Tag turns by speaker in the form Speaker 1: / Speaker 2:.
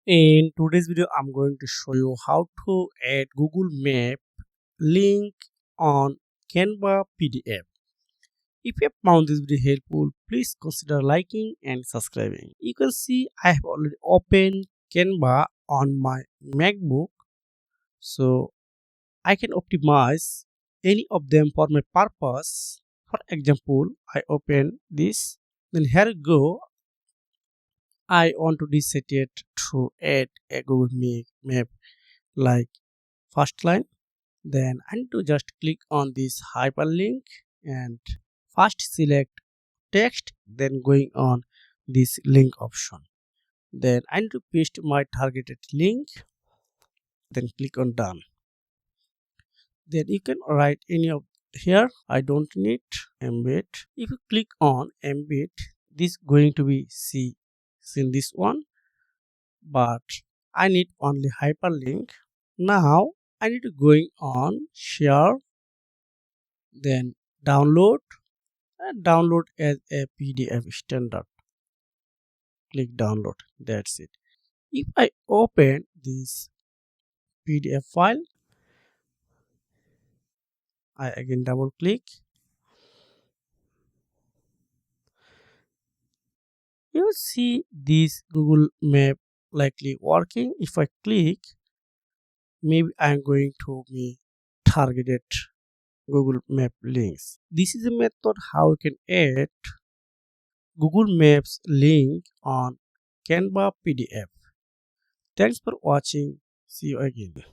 Speaker 1: In today's video, I'm going to show you how to add Google Map link on Canva PDF. If you have found this video helpful, please consider liking and subscribing. You can see I have already opened Canva on my MacBook, so I can optimize any of them for my purpose. For example, I open this, then here you go. I want to reset it to add a Google Map like first line. Then I need to just click on this hyperlink and first select text, then going on this link option. Then I need to paste my targeted link, then click on done. Then you can write any of here. I don't need embed. If you click on embed, this is going to be seen this one, but I need only hyperlink. Now I need to going on share, then download and download as a PDF standard. Click download. That's it. If I open this PDF file, I again double click. You will see this Google Map likely working. If I click, maybe I'm going to be targeted Google Map links. This is a method how you can add Google Maps link on Canva PDF. Thanks for watching. See you again.